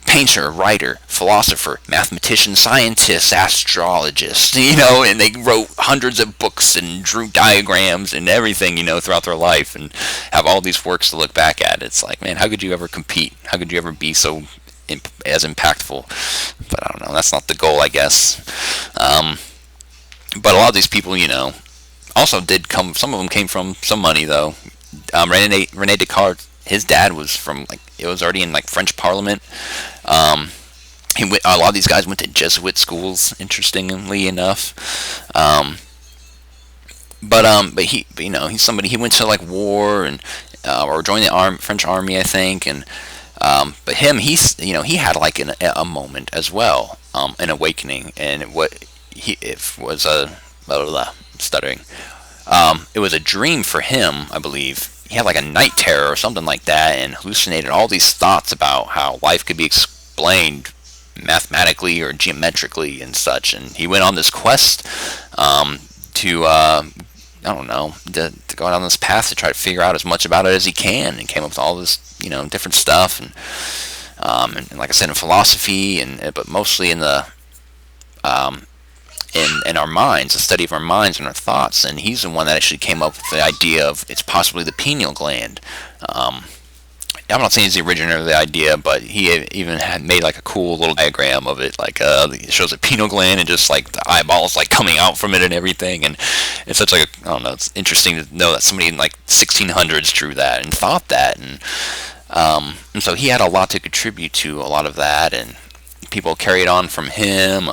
painter, writer, philosopher, mathematician, scientist, astrologist, and they wrote hundreds of books and drew diagrams and everything, throughout their life, and have all these works to look back at. It's like, man, how could you ever compete? How could you ever be so as impactful? But I don't know, that's not the goal, I guess. But a lot of these people, also did come, some of them came from some money, though. Rene Descartes, his dad was from, like, it was already in, like, French Parliament. A lot of these guys went to Jesuit schools, interestingly enough. But he's somebody, he went to, like, war and, or joined the French army, I think, and, but he had, like, a moment as well, an awakening, and it was a, blah, blah, blah, stuttering. It was a dream for him, I believe. He had like a night terror or something like that, and hallucinated all these thoughts about how life could be explained mathematically or geometrically and such. And he went on this quest to go down this path to try to figure out as much about it as he can, and came up with all this different stuff, and like I said, in philosophy, but mostly in the in our minds, the study of our minds and our thoughts, and he's the one that actually came up with the idea of it's possibly the pineal gland. I'm not saying he's the originator of the idea, but he even had made like a cool little diagram of it, like it shows a pineal gland and just like the eyeballs like coming out from it and everything, and it's such like I don't know, it's interesting to know that somebody in like 1600s drew that and thought that, and so he had a lot to contribute to a lot of that, and people carried on from him.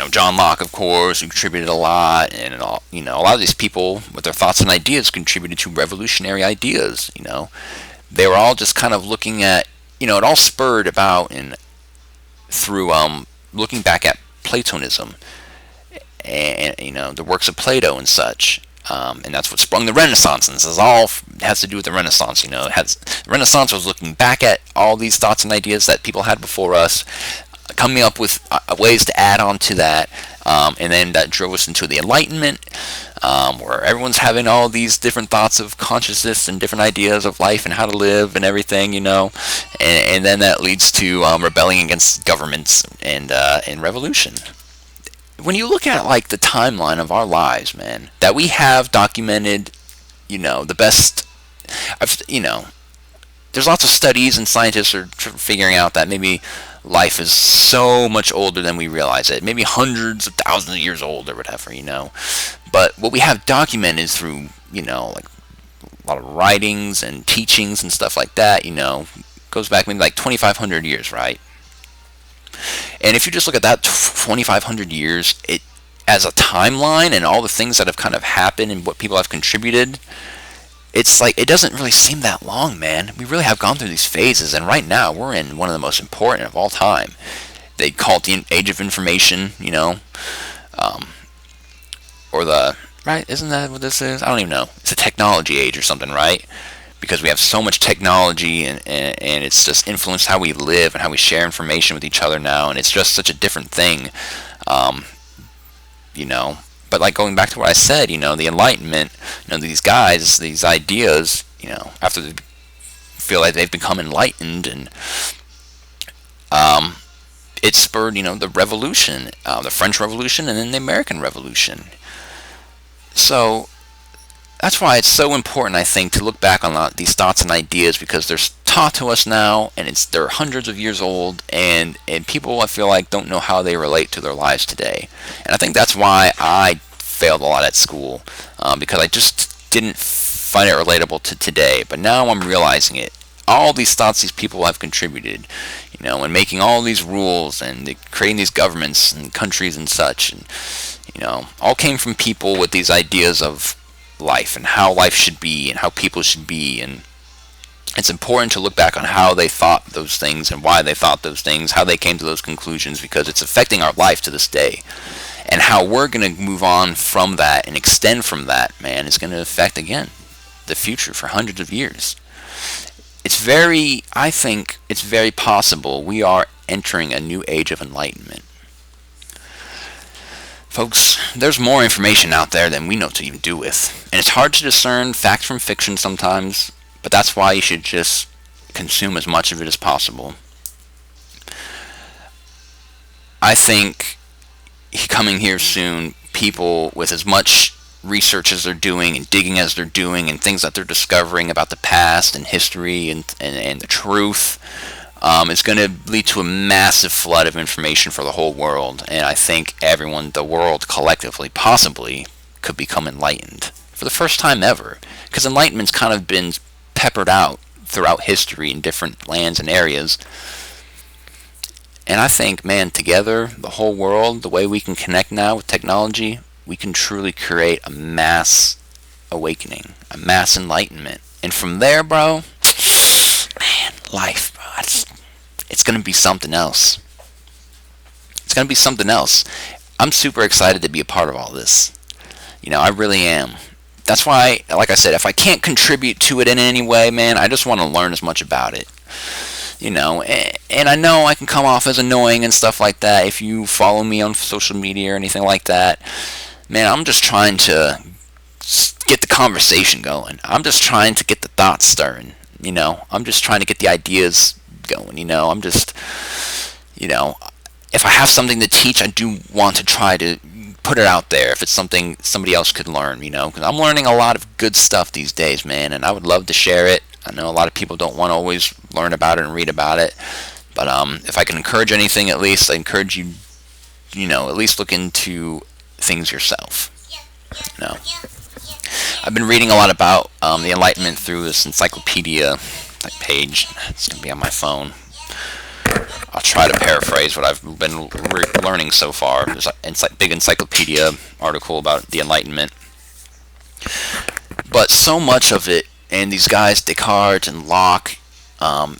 John Locke, of course, who contributed a lot, and a lot of these people with their thoughts and ideas contributed to revolutionary ideas. They were all just kind of looking at, it all spurred about and through looking back at Platonism and the works of Plato and such. And that's what sprung the Renaissance, and this is all has to do with the Renaissance. The Renaissance was looking back at all these thoughts and ideas that people had before us, coming up with ways to add on to that, and then that drove us into the Enlightenment, where everyone's having all these different thoughts of consciousness and different ideas of life and how to live and everything, and then that leads to rebelling against governments and revolution. When you look at like the timeline of our lives, man, that we have documented, the best, there's lots of studies and scientists are figuring out that maybe life is so much older than we realize it. Maybe hundreds of thousands of years old or whatever, But what we have documented is through, like a lot of writings and teachings and stuff like that, goes back maybe like 2,500 years, right? And if you just look at that 2,500 years, it as a timeline and all the things that have kind of happened and what people have contributed, it's like it doesn't really seem that long, man. We really have gone through these phases, and right now we're in one of the most important of all time. They call it the age of information, or the right? Isn't that what this is? I don't even know. It's a technology age or something, right? Because we have so much technology and it's just influenced how we live and how we share information with each other now, and it's just such a different thing, But like going back to what I said, the Enlightenment, these guys, these ideas, after they feel like they've become enlightened, and it spurred, the Revolution, the French Revolution, and then the American Revolution. So that's why it's so important, I think, to look back on these thoughts and ideas, because they're taught to us now, and they're hundreds of years old, and people, I feel like, don't know how they relate to their lives today. And I think that's why I failed a lot at school, because I just didn't find it relatable to today. But now I'm realizing it. All these thoughts these people have contributed, and making all these rules and creating these governments and countries and such, and all came from people with these ideas of life and how life should be and how people should be. And it's important to look back on how they thought those things and why they thought those things, how they came to those conclusions, because it's affecting our life to this day. And how we're going to move on from that and extend from that, man, is going to affect, again, the future for hundreds of years. I think it's very possible we are entering a new age of enlightenment. Folks, there's more information out there than we know to even do with. And it's hard to discern fact from fiction sometimes, but that's why you should just consume as much of it as possible. I think coming here soon, people with as much research as they're doing and digging as they're doing and things that they're discovering about the past and history and the truth, it's going to lead to a massive flood of information for the whole world. And I think the world collectively, possibly, could become enlightened for the first time ever. Because enlightenment's kind of been peppered out throughout history in different lands and areas. And I think, man, together, the whole world, the way we can connect now with technology, we can truly create a mass awakening, a mass enlightenment. And from there, bro, man, life, bro, it's going to be something else. It's going to be something else. I'm super excited to be a part of all this. I really am. That's why, like I said, if I can't contribute to it in any way, man, I just want to learn as much about it. And I know I can come off as annoying and stuff like that if you follow me on social media or anything like that. Man, I'm just trying to get the conversation going. I'm just trying to get the thoughts stirring, I'm just trying to get the ideas going, I'm just, you know, if I have something to teach, I do want to try to put it out there if it's something somebody else could learn, because I'm learning a lot of good stuff these days, man, and I would love to share it. I know a lot of people don't want to always learn about it and read about it, but if I can encourage anything, at least I encourage you, at least look into things yourself. You know, I've been reading a lot about the Enlightenment through this encyclopedia page. It's gonna be on my phone. I'll try to paraphrase what I've been learning so far. There's a big encyclopedia article about the Enlightenment. But so much of it, and these guys, Descartes and Locke,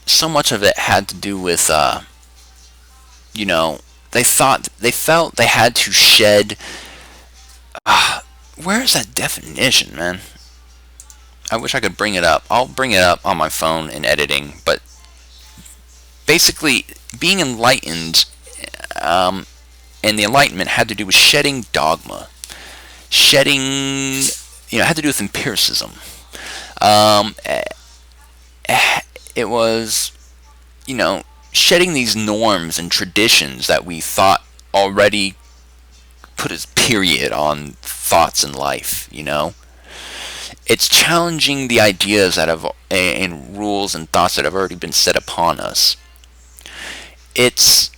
so much of it had to do with, they felt they had to shed. Where is that definition, man? I wish I could bring it up. I'll bring it up on my phone in editing, but basically, being enlightened, and the Enlightenment had to do with shedding dogma. It had to do with empiricism. It was, shedding these norms and traditions that we thought already put a period on thoughts in life, It's challenging the ideas that have, and rules and thoughts that have already been set upon us. It's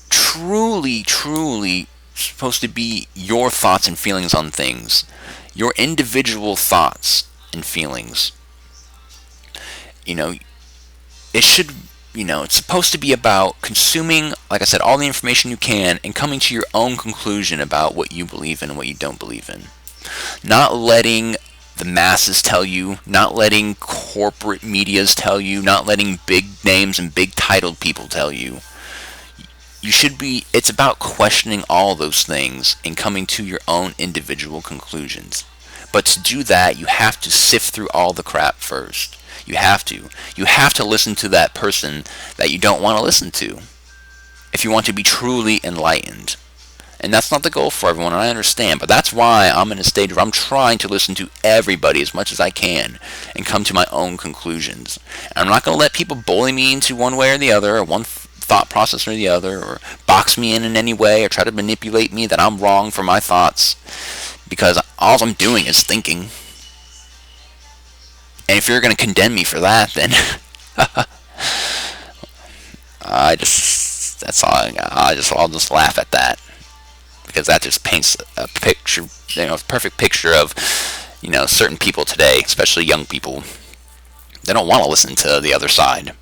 truly, truly supposed to be your thoughts and feelings on things, your individual thoughts and feelings. It should, it's supposed to be about consuming, like I said, all the information you can and coming to your own conclusion about what you believe in and what you don't believe in. Not letting the masses tell you, not letting corporate medias tell you, not letting big names and big titled people tell you. It's about questioning all those things and coming to your own individual conclusions. But to do that, you have to sift through all the crap first. You have to listen to that person that you don't want to listen to if you want to be truly enlightened. And that's not the goal for everyone, and I understand, but that's why I'm in a stage where I'm trying to listen to everybody as much as I can and come to my own conclusions. And I'm not going to let people bully me into one way or the other, or one thought process or the other, or box me in any way, or try to manipulate me that I'm wrong for my thoughts, because all I'm doing is thinking. And if you're going to condemn me for that, then I'll just laugh at that. Because that just paints a picture, a perfect picture of, certain people today, especially young people. They don't want to listen to the other side,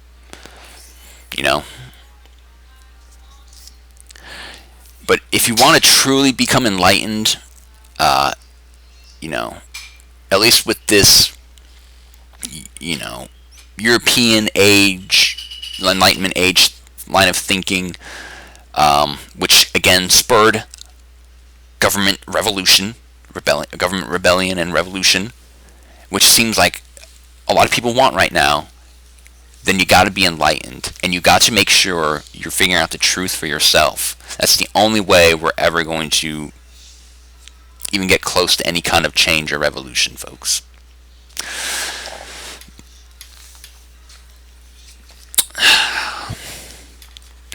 But if you want to truly become enlightened, at least with this, European age, Enlightenment age line of thinking, which again spurred government rebellion and revolution, which seems like a lot of people want right now, then you got to be enlightened, and you got to make sure you're figuring out the truth for yourself. That's the only way we're ever going to even get close to any kind of change or revolution, folks.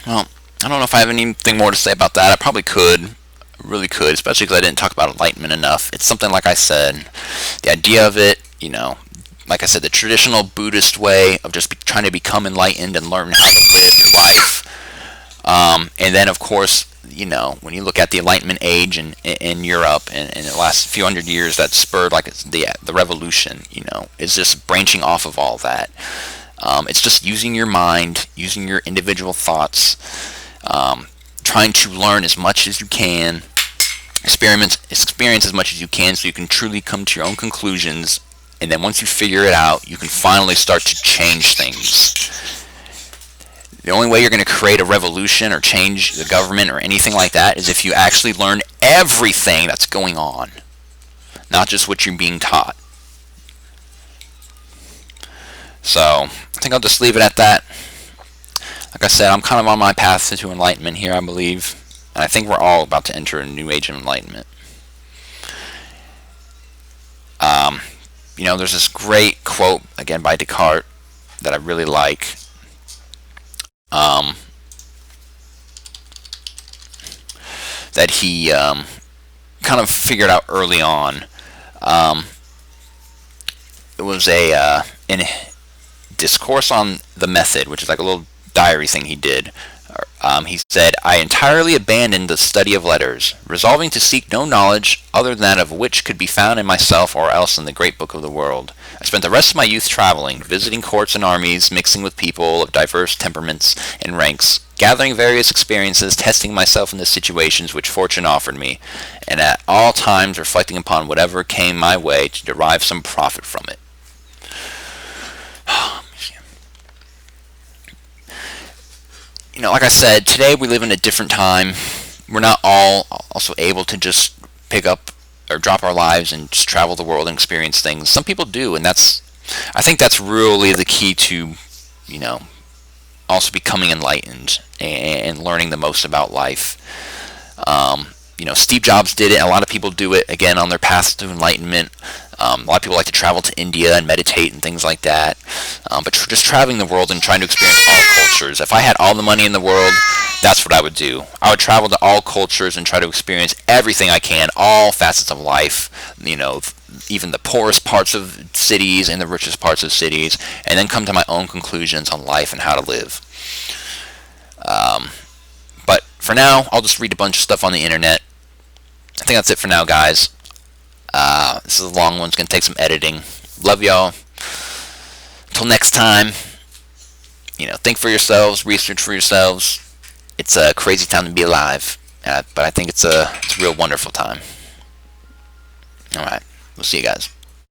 Well, I don't know if I have anything more to say about that. I probably could. Really could, especially because I didn't talk about enlightenment enough. It's something, like I said, the idea of it, like I said, the traditional Buddhist way of just trying to become enlightened and learn how to live your life. And then, of course, when you look at the Enlightenment age in Europe and in the last few hundred years that spurred like the revolution, is just branching off of all that. It's just using your mind, using your individual thoughts, trying to learn as much as you can, experience as much as you can, so you can truly come to your own conclusions. And then once you figure it out, you can finally start to change things. The only way you're going to create a revolution or change the government or anything like that is if you actually learn everything that's going on, not just what you're being taught. So I think I'll just leave it at that. Like I said, I'm kind of on my path to enlightenment here, I believe. And I think we're all about to enter a new age of enlightenment. There's this great quote, again, by Descartes that I really like. that he kind of figured out early on. Um, it was in discourse on the method, which is like a little diary thing he did. He said, "I entirely abandoned the study of letters, resolving to seek no knowledge other than that of which could be found in myself or else in the great book of the world. I spent the rest of my youth traveling, visiting courts and armies, mixing with people of diverse temperaments and ranks, gathering various experiences, testing myself in the situations which fortune offered me, and at all times reflecting upon whatever came my way to derive some profit from it." Like I said, today we live in a different time. We're not all also able to just pick up or drop our lives and just travel the world and experience things. Some people do, and I think that's really the key to, also becoming enlightened and learning the most about life. Steve Jobs did it, and a lot of people do it, again, on their path to enlightenment. A lot of people like to travel to India and meditate and things like that. But just traveling the world and trying to experience all cultures. If I had all the money in the world, that's what I would do. I would travel to all cultures and try to experience everything I can, all facets of life, even the poorest parts of cities and the richest parts of cities, and then come to my own conclusions on life and how to live. But for now, I'll just read a bunch of stuff on the internet. I think that's it for now, guys. This is a long one. It's going to take some editing. Love y'all. Until next time, think for yourselves, research for yourselves. It's a crazy time to be alive, but I think it's a real wonderful time. All right. We'll see you guys.